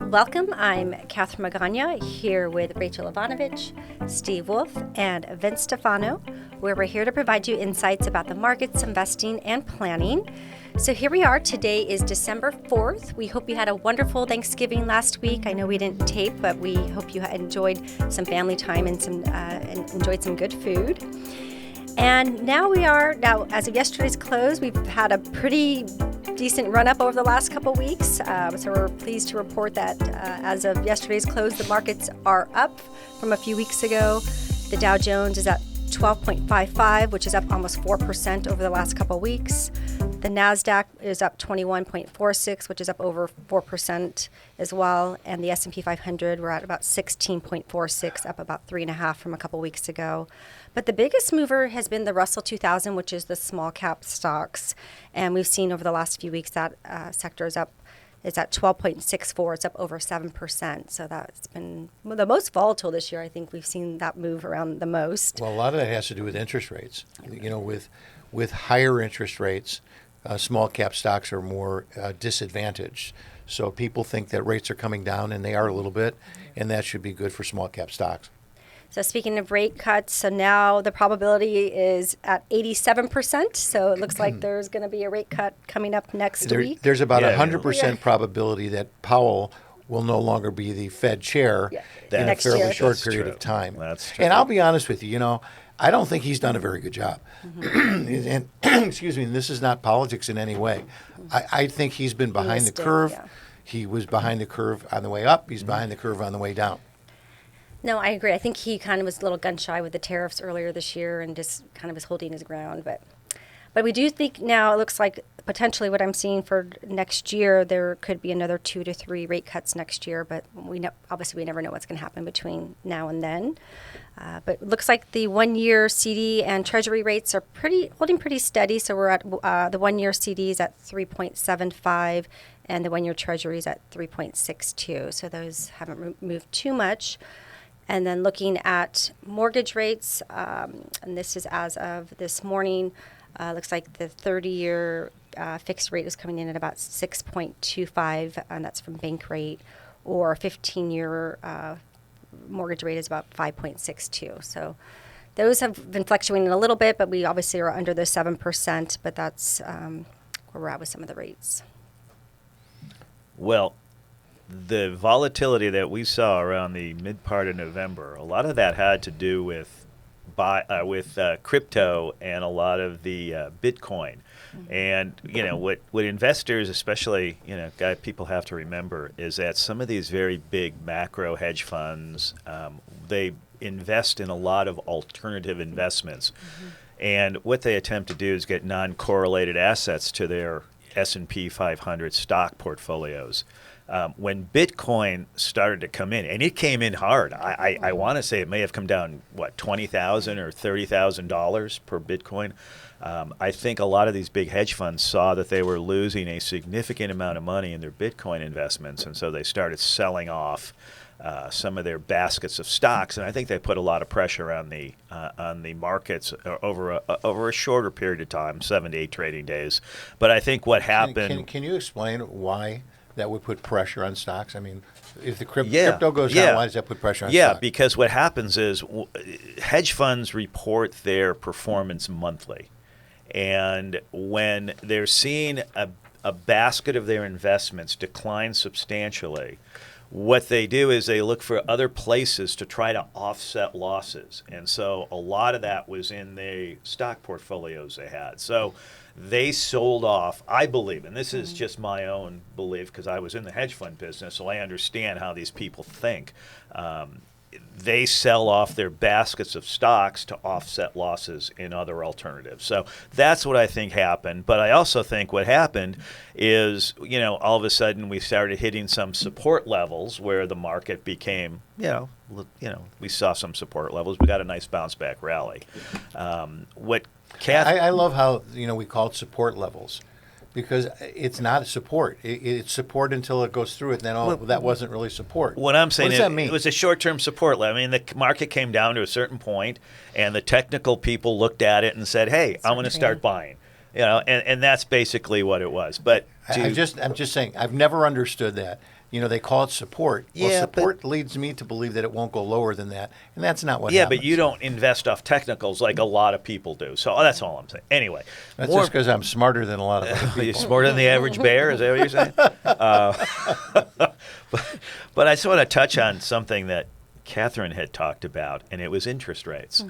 Welcome, I'm Catherine Magana here with Rachel Ivanovich, Steve Wolf, and Vince Stefano, where we're here to provide you insights about the markets, investing, and planning. So here we are. Today is December 4th. We hope you had a wonderful Thanksgiving last week. I know we didn't tape, but we hope you enjoyed some family time and enjoyed some good food. And now as of yesterday's close, we've had a pretty decent run up over the last couple weeks. So we're pleased to report that as of yesterday's close, the markets are up from a few weeks ago. The Dow Jones is at 12.55, which is up almost 4% over the last couple weeks. The NASDAQ is up 21.46, which is up over 4% as well. And the S&P 500, we're at about 16.46, up about 3.5 from a couple weeks ago. But the biggest mover has been the Russell 2000, which is the small cap stocks. And we've seen over the last few weeks that sector is up. It's at 12.64. It's up over 7%. So that's been the most volatile this year. I think we've seen that move around the most. Well, a lot of that has to do with interest rates. You know, with higher interest rates, small cap stocks are more disadvantaged. So people think that rates are coming down, and they are a little bit, and that should be good for small cap stocks. So speaking of rate cuts, so now the probability is at 87%. So it looks like there's going to be a rate cut coming up next week. There's about 100% probability that Powell will no longer be the Fed chair in a fairly short period of time. That's true. And I'll be honest with you, I don't think he's done a very good job. And excuse me, this is not politics in any way. I think he's been behind the curve. Yeah. He was behind the curve on the way up. He's behind the curve on the way down. No, I agree. I think he kind of was a little gun shy with the tariffs earlier this year and just kind of was holding his ground. But we do think now it looks like potentially what I'm seeing for next year, there could be another 2 to 3 rate cuts next year. But obviously we never know what's going to happen between now and then. But it looks like the 1-year CD and Treasury rates are holding pretty steady. So we're at the 1-year CD is at 3.75 and the 1-year Treasury is at 3.62. So those haven't moved too much. And then looking at mortgage rates, and this is as of this morning, looks like the 30-year fixed rate is coming in at about 6.25, and that's from Bank Rate, or 15-year mortgage rate is about 5.62. So those have been fluctuating a little bit, but we obviously are under the 7%, but that's where we're at with some of the rates. Well, the volatility that we saw around the mid part of November, a lot of that had to do with crypto and a lot of the Bitcoin. And what investors, especially people have to remember is that some of these very big macro hedge funds, they invest in a lot of alternative investments, and what they attempt to do is get non-correlated assets to their S&P 500 stock portfolios. When Bitcoin started to come in, and it came in hard, I want to say it may have come down, $20,000 or $30,000 per Bitcoin. I think a lot of these big hedge funds saw that they were losing a significant amount of money in their Bitcoin investments, and so they started selling off some of their baskets of stocks, and I think they put a lot of pressure on the markets over a shorter period of time, 7 to 8 trading days. But I think what happened. Can you explain why that would put pressure on stocks? I mean, if the crypto goes down, why does that put pressure on stocks? Yeah, because what happens is hedge funds report their performance monthly. And when they're seeing a basket of their investments decline substantially, what they do is they look for other places to try to offset losses. And so a lot of that was in the stock portfolios they had. So they sold off, I believe, and this is just my own belief because I was in the hedge fund business, so I understand how these people think. They sell off their baskets of stocks to offset losses in other alternatives. So that's what I think happened. But I also think what happened is, all of a sudden we started hitting some support levels where the market became, we saw some support levels. We got a nice bounce back rally. I love how we call it support levels, because it's not support. It's support until it goes through it, and then that wasn't really support. What I'm saying is, it was a short-term support level. I mean, the market came down to a certain point, and the technical people looked at it and said, "Hey, I'm going to start buying." And that's basically what it was. But I'm just saying, I've never understood that. They call it support. Well, Yeah, support leads me to believe that it won't go lower than that, and that's not what Yeah, happens. but you don't invest off technicals like a lot of people do. So that's all I'm saying. Anyway, That's just because I'm smarter than a lot of other people. You're smarter than the average bear. Is that what you're saying? But I just want to touch on something that Catherine had talked about, and it was interest rates.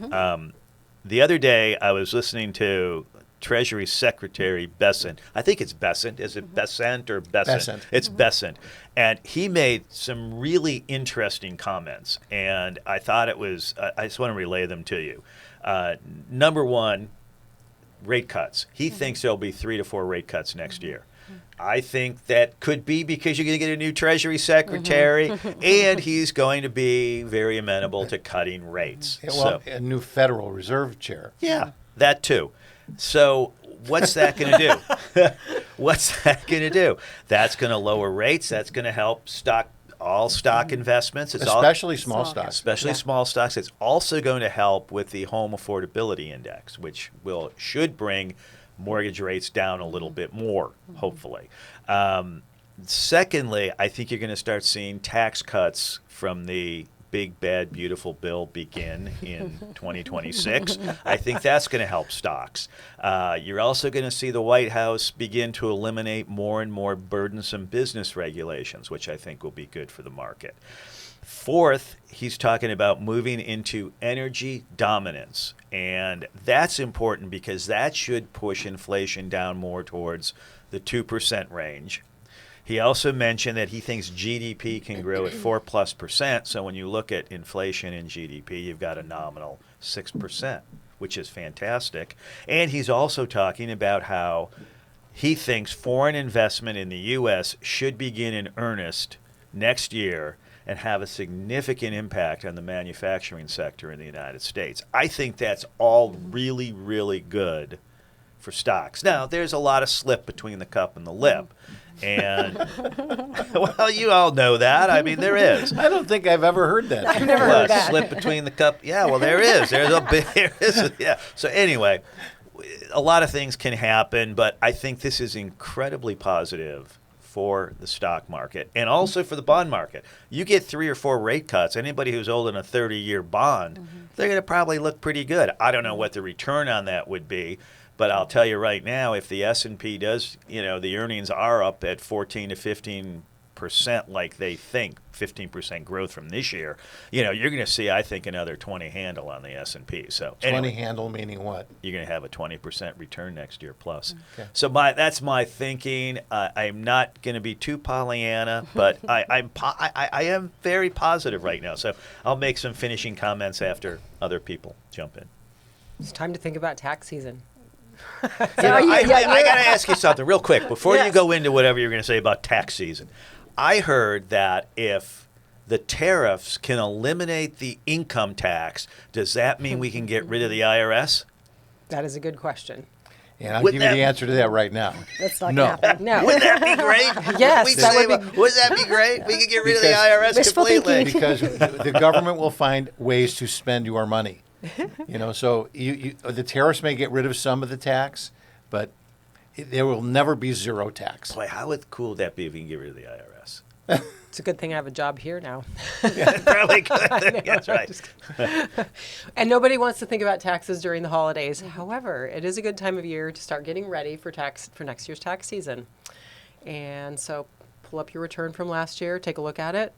The other day, I was listening to Treasury Secretary Bessent. I think it's Bessent. Is it Bessent or Bessent? Bessent. It's Bessent. And he made some really interesting comments, and I thought it was, I just want to relay them to you. Number one, rate cuts. He thinks there'll be 3 to 4 rate cuts next year. I think that could be because you're going to get a new Treasury Secretary, and he's going to be very amenable to cutting rates. Yeah, well, a new Federal Reserve chair. Yeah, that too. So what's that going to do? What's that going to do? That's going to lower rates. That's going to help all stock investments. Especially small stocks. Especially small stocks. It's also going to help with the home affordability index, which should bring mortgage rates down a little bit more, hopefully. Secondly, I think you're going to start seeing tax cuts from the big, bad, beautiful bill begin in 2026. I think that's going to help stocks. You're also going to see the White House begin to eliminate more and more burdensome business regulations, which I think will be good for the market. Fourth, he's talking about moving into energy dominance. And that's important because that should push inflation down more towards the 2% range. He also mentioned that he thinks GDP can grow at 4+%. So when you look at inflation and GDP, you've got a nominal 6%, which is fantastic. And he's also talking about how he thinks foreign investment in the U.S. should begin in earnest next year and have a significant impact on the manufacturing sector in the United States. I think that's all really, really good for stocks. Now, there's a lot of slip between the cup and the lip. And, well, you all know that. I mean, there is. I don't think I've ever heard that. I've never heard that. Slip between the cup. Yeah, well, there is. Yeah. So anyway, a lot of things can happen, but I think this is incredibly positive for the stock market and also for the bond market. You get 3 or 4 rate cuts, anybody who's holding a 30-year bond, they're going to probably look pretty good. I don't know what the return on that would be, but I'll tell you right now, if the S&P does, the earnings are up at 14 to 15% like they think, 15% growth from this year, you're going to see, I think, another 20 handle on the S&P. So 20 handle meaning what? You're going to have a 20% return next year plus. Okay. So that's my thinking. I'm not going to be too Pollyanna, but I am very positive right now. So I'll make some finishing comments after other people jump in. It's time to think about tax season. I got to ask you something real quick before you go into whatever you're going to say about tax season. I heard that if the tariffs can eliminate the income tax, does that mean we can get rid of the IRS? That is a good question. And I'll give you the answer to that right now. That's not No. going to happen. No. Wouldn't that be great? Yes, Wouldn't that be great? We could get rid of the IRS Wishful completely. thinking. Because the government will find ways to spend your money. So the tariffs may get rid of some of the tax, but there will never be zero tax. Boy, how cool would that be if we can get rid of the IRS? It's a good thing I have a job here now. Probably good. That's right. And nobody wants to think about taxes during the holidays. However, it is a good time of year to start getting ready for next year's tax season. And so pull up your return from last year, take a look at it.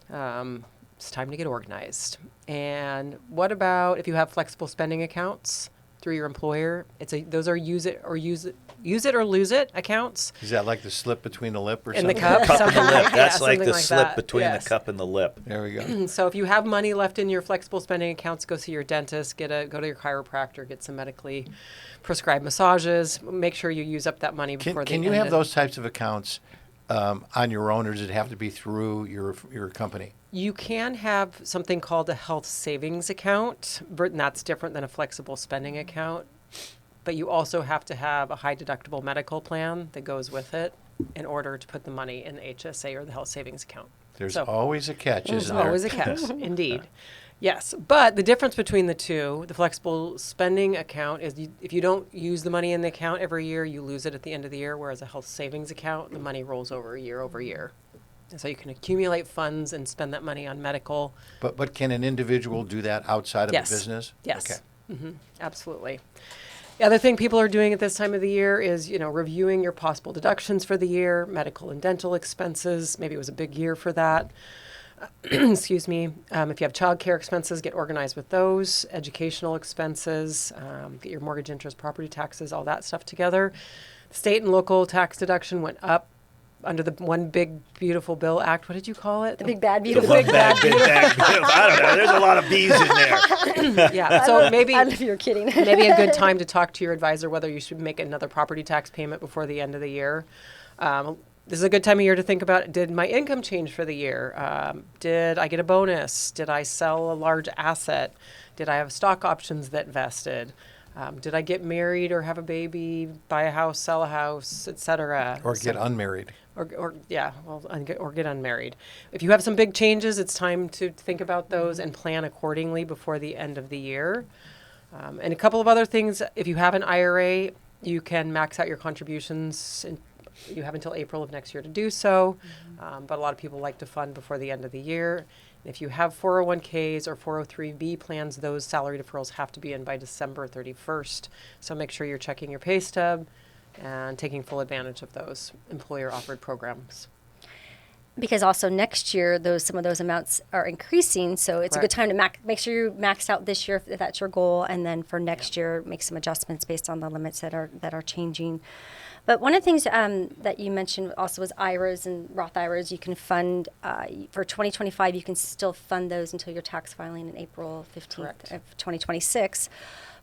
It's time to get organized. And what about if you have flexible spending accounts through your employer? Those are use it or lose it accounts. Is that like the slip between the lip or In something? the cup. Cup and the lip. That's like something the like slip that. between Yes. the cup and the lip. There we go. So if you have money left in your flexible spending accounts, go see your dentist, go to your chiropractor, get some medically prescribed massages. Make sure you use up that money before Can you have those types of accounts on your own, or does it have to be through your company? You can have something called a health savings account, and that's different than a flexible spending account. But you also have to have a high deductible medical plan that goes with it in order to put the money in the HSA or the health savings account. There's always a catch, There's isn't there? always a catch, indeed. Yes, but the difference between the two, the flexible spending account is if you don't use the money in the account every year, you lose it at the end of the year, whereas a health savings account, the money rolls over year over year. So you can accumulate funds and spend that money on medical. But can an individual do that outside of Yes. a business? Yes. Okay. Absolutely. The other thing people are doing at this time of the year is, reviewing your possible deductions for the year, medical and dental expenses. Maybe it was a big year for that. Excuse me. If you have childcare expenses, get organized with those. Educational expenses, get your mortgage interest, property taxes, all that stuff together. State and local tax deduction went up under the One Big Beautiful Bill Act. What did you call it? The big bad The beautiful. one bag, big bag. I don't know. There's a lot of bees in there. Yeah. So maybe I don't know if you're kidding. maybe a good time to talk to your advisor whether you should make another property tax payment before the end of the year. This is a good time of year to think about, did my income change for the year? Did I get a bonus? Did I sell a large asset? Did I have stock options that vested? Did I get married or have a baby, buy a house, sell a house, et cetera? Or get unmarried. Or get unmarried. If you have some big changes, it's time to think about those and plan accordingly before the end of the year. And a couple of other things, if you have an IRA, you can max out your contributions. You have until April of next year to do so, but a lot of people like to fund before the end of the year. If you have 401ks or 403b plans, those salary deferrals have to be in by December 31st. So make sure you're checking your pay stub and taking full advantage of those employer-offered programs. Because also next year, some of those amounts are increasing, so it's a good time to make sure you maxed out this year if that's your goal, and then for next year, make some adjustments based on the limits that are changing. But one of the things that you mentioned also was IRAs and Roth IRAs. You can fund for 2025. You can still fund those until your tax filing in April 15th Correct. of 2026.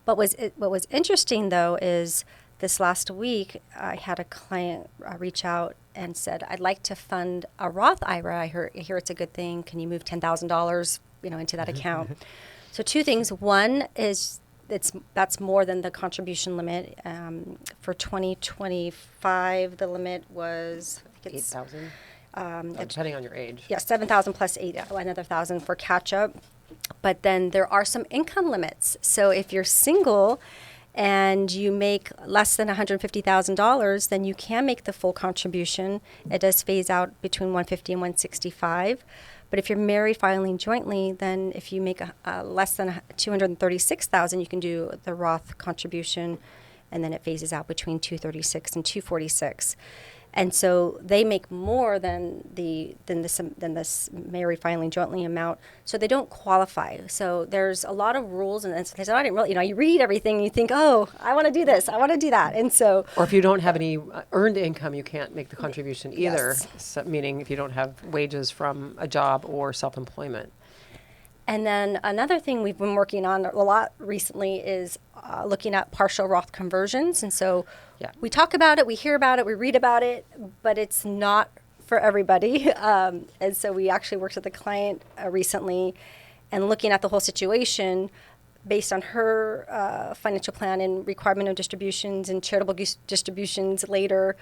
But what was interesting though is this last week I had a client reach out and said, "I'd like to fund a Roth IRA. I hear it's a good thing. Can you move $10,000 into that account?" So two things. One is that's more than the contribution limit. For 2025, the limit was $8,000, depending on your age. Yeah, 7,000 plus another 1,000 for catch up. But then there are some income limits. So if you're single and you make less than $150,000, then you can make the full contribution. It does phase out between 150 and 165. But if you're married filing jointly, then if you make less than $236,000, you can do the Roth contribution, and then it phases out between $236 and $246. And so they make more than this married filing jointly amount, so they don't qualify. So there's a lot of rules, and so I didn't really, you read everything, and you think, oh, I want to do this, I want to do that, and so. Or if you don't have any earned income, you can't make the contribution either. Yes. So, meaning if you don't have wages from a job or self-employment. And then another thing we've been working on a lot recently is looking at partial Roth conversions. And so we talk about it, we hear about it, we read about it, but it's not for everybody. And so we actually worked with a client recently and looking at the whole situation based on her financial plan and requirement of distributions and charitable distributions later.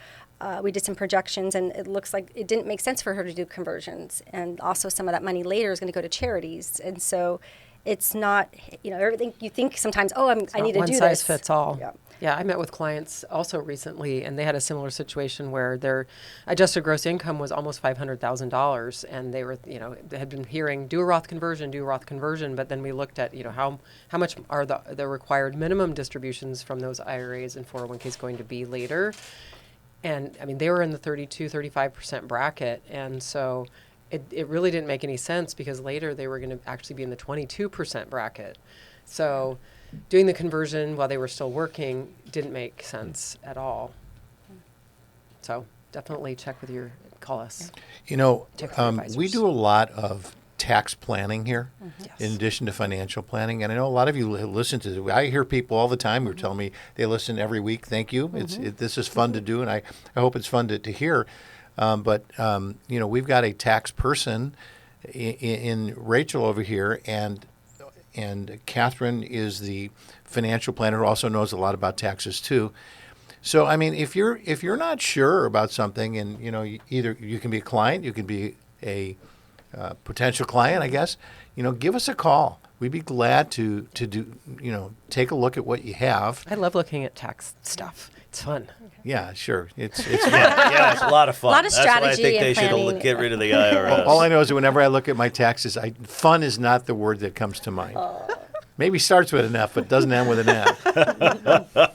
We did some projections, and it looks like it didn't make sense for her to do conversions. And also some of that money later is going to go to charities. And so it's not, everything you think sometimes, I need to do this. One size fits all. Yeah. Yeah, I met with clients also recently, and they had a similar situation where their adjusted gross income was almost $500,000, and they were, they had been hearing, do a Roth conversion, but then we looked at, how much are the required minimum distributions from those IRAs and 401ks going to be later. And I mean, they were in the 35% bracket, and so it really didn't make any sense because later they were going to actually be in the 22% bracket. So doing the conversion while they were still working didn't make sense at all. So definitely call us. We do a lot of tax planning here Yes. in addition to financial planning. And I know a lot of you listen to it. I hear people all the time who are telling me they listen every week. Thank you. This is fun to do, and I hope it's fun to hear. But we've got a tax person in Rachel over here, and Catherine is the financial planner who also knows a lot about taxes too. So I mean, if you're not sure about something, and either you can be a client, you can be a potential client, I guess, give us a call. we'd be glad to do, take a look at what you have. I love looking at tax stuff. It's fun. Yeah, sure. It's Yeah, it's a lot of fun. A lot of That's why I strategy think they and should planning. get rid of the IRS. all I know is that whenever I look at my taxes, fun is not the word that comes to mind. Maybe starts with an F, but doesn't end with an F.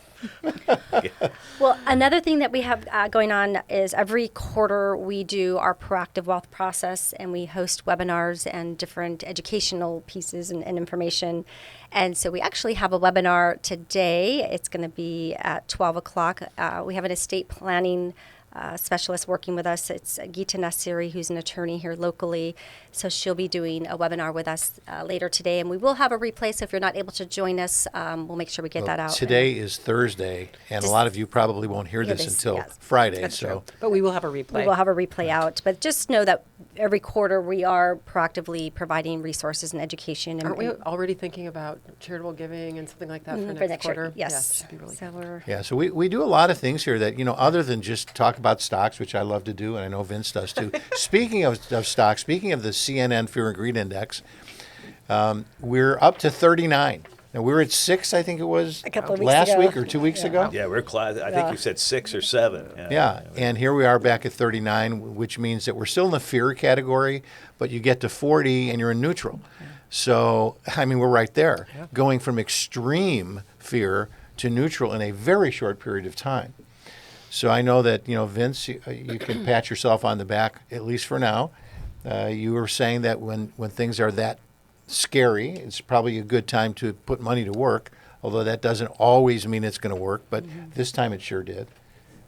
Well, another thing that we have going on is every quarter we do our proactive wealth process, and we host webinars and different educational pieces and information. And so we actually have a webinar today. It's going to be at 12 o'clock. We have an estate planning specialist working with us. It's Geeta Nassiri, who's an attorney here locally. So she'll be doing a webinar with us later today. And we will have a replay, so if you're not able to join us, we'll make sure we get that out. Today is Thursday, and a lot of you probably won't hear this until yes. Friday. That's so true. But we will have a replay. We will have a replay out. But just know that every quarter we are proactively providing resources and education. Aren't we already thinking about charitable giving and something like that for next quarter? Yes. Yeah, should be really So good. we're Yeah, so we do a lot of things here that, other than just talk about stocks, which I love to do, and I know Vince does too. Speaking of stocks, speaking of the CNN Fear and Greed Index, we're up to 39. Now, we were at 6, I think it was, A couple of weeks last ago. week or 2 weeks ago. Yeah, we're class. I think you said 6 or 7. Yeah, and here we are back at 39, which means that we're still in the fear category, but you get to 40 and you're in neutral. So, I mean, we're right there, going from extreme fear to neutral in a very short period of time. So I know that, Vince, you can pat yourself on the back, at least for now. You were saying that when things are that scary, it's probably a good time to put money to work, although that doesn't always mean it's going to work, but this time it sure did.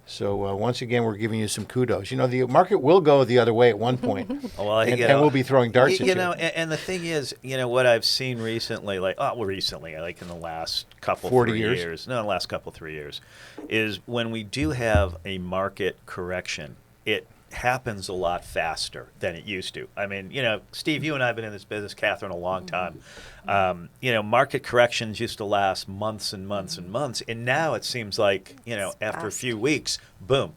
So once again, we're giving you some kudos. The market will go the other way at one point, Well, and we'll be throwing darts at you. And the thing is, what I've seen recently, like in the last couple 40 3 years? years, no, the last couple 3 years, is when we do have a market correction, it happens a lot faster than it used to. I mean, Steve, you and I have been in this business, Catherine, a long time. Market corrections used to last months and months and months, and now it seems like, after a few weeks, boom,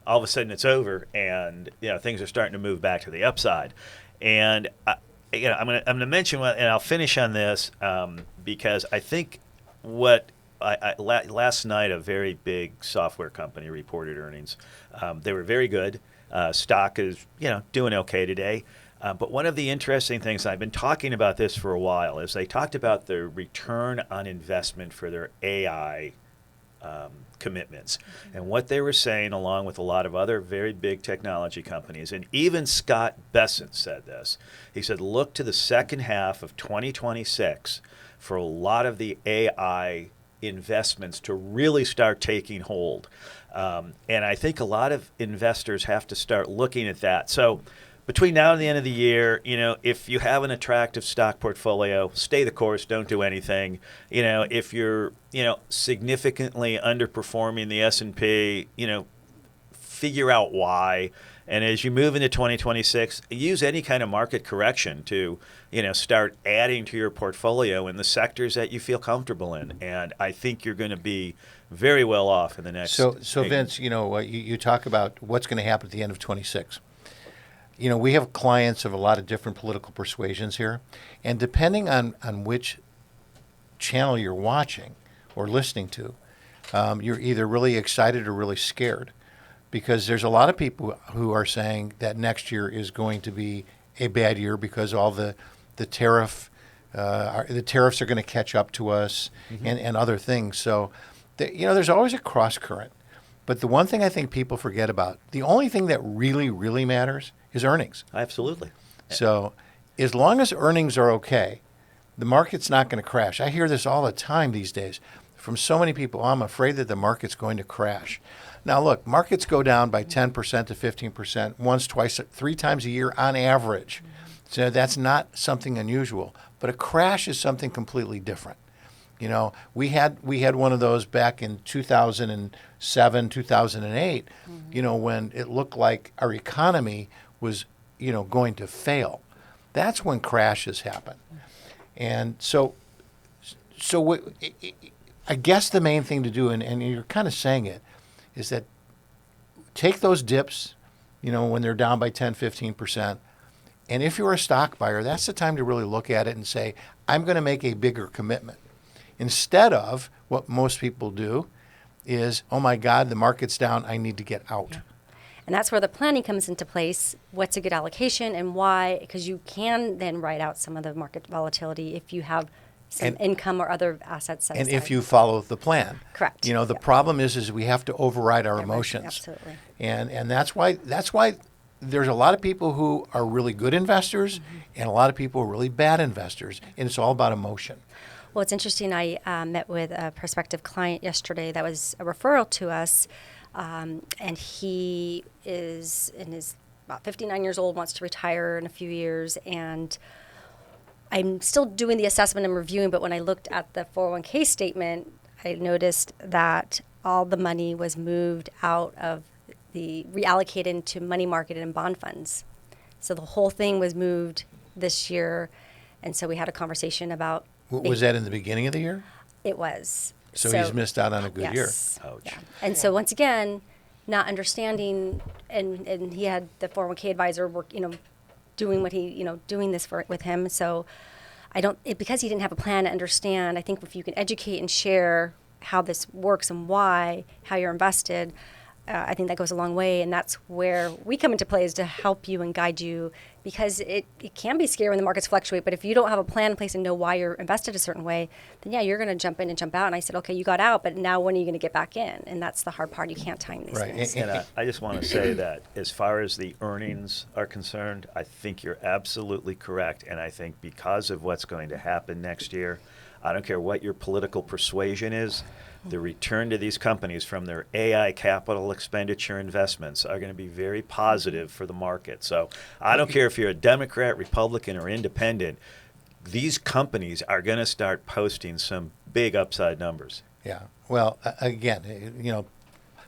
all of a sudden it's over, and things are starting to move back to the upside. And I'm gonna mention and I'll finish on this because I think what last night a very big software company reported earnings. They were very good. Stock is, doing okay today. But one of the interesting things, I've been talking about this for a while, is they talked about the return on investment for their AI commitments. And what they were saying, along with a lot of other very big technology companies, and even Scott Bessent said this, he said, look to the second half of 2026 for a lot of the AI investments to really start taking hold. And I think a lot of investors have to start looking at that. So between now and the end of the year, if you have an attractive stock portfolio, stay the course, don't do anything. If you're, significantly underperforming the S&P, figure out why. And as you move into 2026, use any kind of market correction to, start adding to your portfolio in the sectors that you feel comfortable in. And I think you're going to be very well off in the next. So Vince, you talk about what's going to happen at the end of 26. We have clients of a lot of different political persuasions here, and depending on which channel you're watching or listening to, you're either really excited or really scared, because there's a lot of people who are saying that next year is going to be a bad year because all the tariffs are going to catch up to us, and other things. So, there's always a cross current. But the one thing I think people forget about, the only thing that really, really matters is earnings. Absolutely. So as long as earnings are okay, the market's not going to crash. I hear this all the time these days from so many people. I'm afraid that the market's going to crash. Now, look, markets go down by 10% to 15% once, twice, 3 times a year on average. So that's not something unusual. But a crash is something completely different. We had one of those back in 2007, 2008, when it looked like our economy was, going to fail. That's when crashes happen. And so I guess the main thing to do, and you're kind of saying it, is that take those dips, when they're down by 10, 15%, And if you're a stock buyer, that's the time to really look at it and say, I'm going to make a bigger commitment. Instead of what most people do is, oh my God, the market's down, I need to get out. Yeah. And that's where the planning comes into place. What's a good allocation and why? Because you can then write out some of the market volatility if you have some income or other assets set And aside. if you follow the plan. Correct. You know, the problem is we have to override our emotions. Absolutely. And that's why there's a lot of people who are really good investors and a lot of people who are really bad investors. And it's all about emotion. Well, it's interesting. I met with a prospective client yesterday that was a referral to us. And he is about 59 years old, wants to retire in a few years. And I'm still doing the assessment and reviewing, but when I looked at the 401k statement, I noticed that all the money was moved out of reallocated into money market and bond funds. So the whole thing was moved this year. And so we had a conversation about... Was that in the beginning of the year? It was. So he's missed out on a good year. Ouch. Yeah. And so once again, not understanding, and he had the 401k advisor work, doing what he, doing this with him. So because he didn't have a plan to understand, I think if you can educate and share how this works and why, how you're invested, I think that goes a long way. And that's where we come into play, is to help you and guide you, because it can be scary when the markets fluctuate. But if you don't have a plan in place and know why you're invested a certain way, then yeah, you're going to jump in and jump out. And I said, okay, you got out, but now when are you going to get back in? And that's the hard part. You can't time these things. And I just want to say that as far as the earnings are concerned, I think you're absolutely correct. And I think because of what's going to happen next year, I don't care what your political persuasion is, the return to these companies from their AI capital expenditure investments are going to be very positive for the market. So I don't care if you're a Democrat, Republican, or independent, these companies are going to start posting some big upside numbers. Yeah. Well, again,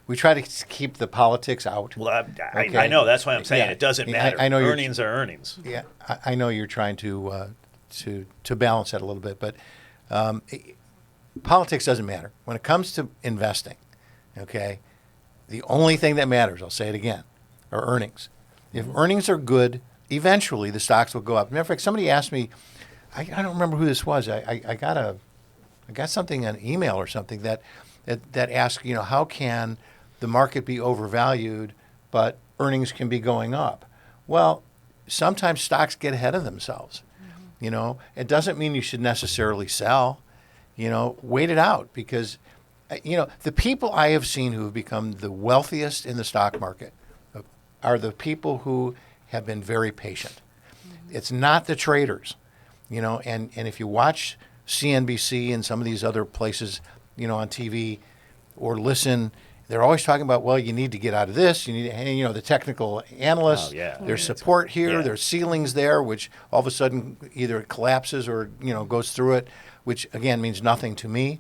we try to keep the politics out. Well, I know. That's why I'm saying it doesn't matter. I know earnings are earnings. Yeah, I know you're trying to balance that a little bit, but politics doesn't matter. When it comes to investing, okay, the only thing that matters, I'll say it again, are earnings. If earnings are good, eventually the stocks will go up. Matter of fact, somebody asked me, I don't remember who this was. I got something, an email or something that asked, how can the market be overvalued, but earnings can be going up? Well, sometimes stocks get ahead of themselves. It doesn't mean you should necessarily sell. Wait it out, because, the people I have seen who have become the wealthiest in the stock market are the people who have been very patient. It's not the traders, and if you watch CNBC and some of these other places, on TV, or listen, they're always talking about, well, you need to get out of this. You need to, the technical analysts, there's support here, there's ceilings there, which all of a sudden either it collapses or, goes through it, which again means nothing to me.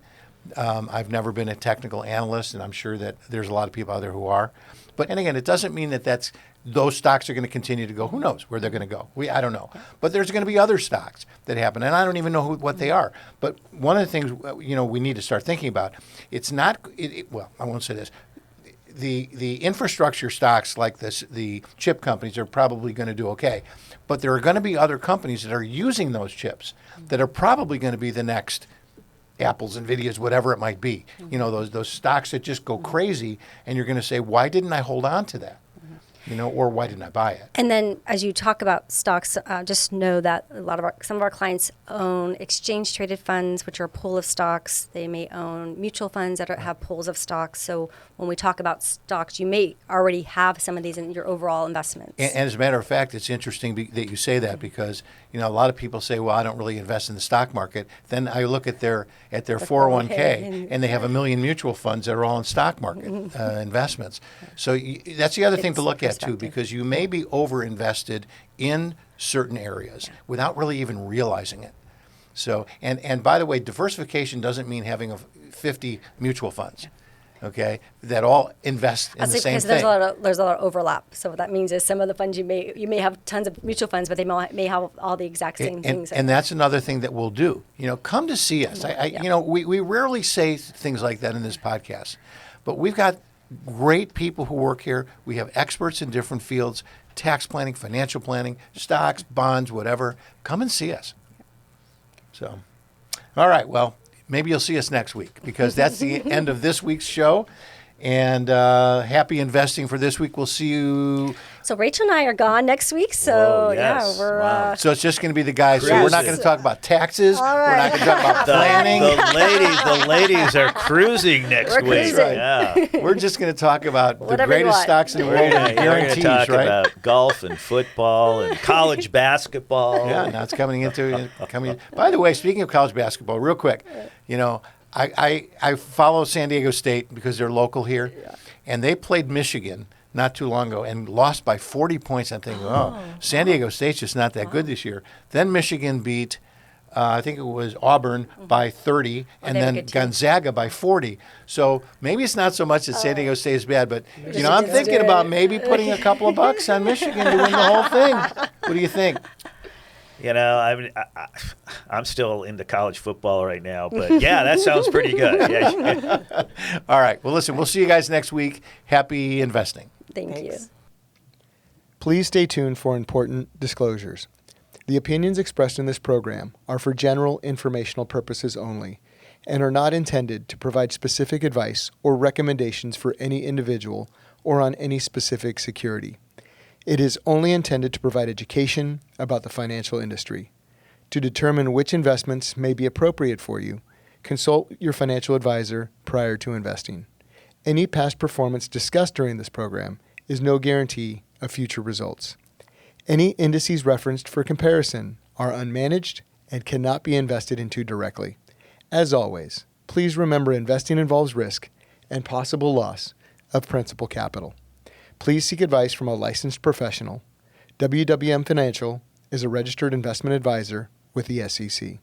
I've never been a technical analyst, and I'm sure that there's a lot of people out there who are. And again, it doesn't mean that those stocks are going to continue to go. Who knows where they're going to go? I don't know. But there's going to be other stocks that happen, and I don't even know what they are. But one of the things, we need to start thinking about, it's not, well, I won't say this. The infrastructure stocks like the chip companies are probably going to do okay. But there are going to be other companies that are using those chips that are probably going to be the next Apples, Nvidias, whatever it might be. Those stocks that just go crazy, and you're going to say, why didn't I hold on to that? Or why didn't I buy it? And then as you talk about stocks, just know that some of our clients own exchange traded funds, which are a pool of stocks. They may own mutual funds that have pools of stocks. So when we talk about stocks, you may already have some of these in your overall investments. And as a matter of fact, it's interesting that you say that, because a lot of people say, well, I don't really invest in the stock market. Then I look at their 401k, and they have 1 million mutual funds that are all in stock market investments. So that's the other thing to look at too, because you may be over-invested in certain areas without really even realizing it. So, and by the way, diversification doesn't mean having 50 mutual funds. Okay, that all invest in the same thing. There's a lot of overlap. So what that means is some of the funds you may have tons of mutual funds, but they may have all the exact same things. And that's another thing that we'll do. Come to see us. We rarely say things like that in this podcast, but we've got great people who work here. We have experts in different fields. tax planning, financial planning, stocks, bonds, whatever, come and see us. So, all right, well, maybe you'll see us next week because that's the end of this week's show. And happy investing for this week. We'll see you. So Rachel and I are gone next week. So Whoa, yes. yeah, we're Wow. So it's just going to be the guys. So we're not going to talk about taxes. All We're not going to talk about planning. The ladies are cruising next We're week. cruising. Yeah. We're just going to talk about the Whatever you greatest want. stocks in the We're world going and to guarantees, talk right? about golf and football and college basketball. Yeah, now it's coming into coming. By the way, speaking of college basketball, real quick, you know, I follow San Diego State because they're local here, and they played Michigan not too long ago and lost by 40 points. I'm thinking, San Diego State's just not that good this year. Then Michigan beat, I think it was Auburn by 30, and they were then good too. Gonzaga by 40. So maybe it's not so much that San Diego State is bad, but you know, I'm Michigan's thinking good. about maybe putting a couple of bucks on Michigan to win the whole thing. What do you think? You know, I'm still into college football right now, but yeah, that sounds pretty good. Yeah. All right. Well, listen, we'll see you guys next week. Happy investing. Thank you. Thanks. Please stay tuned for important disclosures. The opinions expressed in this program are for general informational purposes only and are not intended to provide specific advice or recommendations for any individual or on any specific security. It is only intended to provide education about the financial industry. To determine which investments may be appropriate for you, consult your financial advisor prior to investing. Any past performance discussed during this program is no guarantee of future results. Any indices referenced for comparison are unmanaged and cannot be invested into directly. As always, please remember investing involves risk and possible loss of principal capital. Please seek advice from a licensed professional. WWM Financial is a registered investment advisor with the SEC.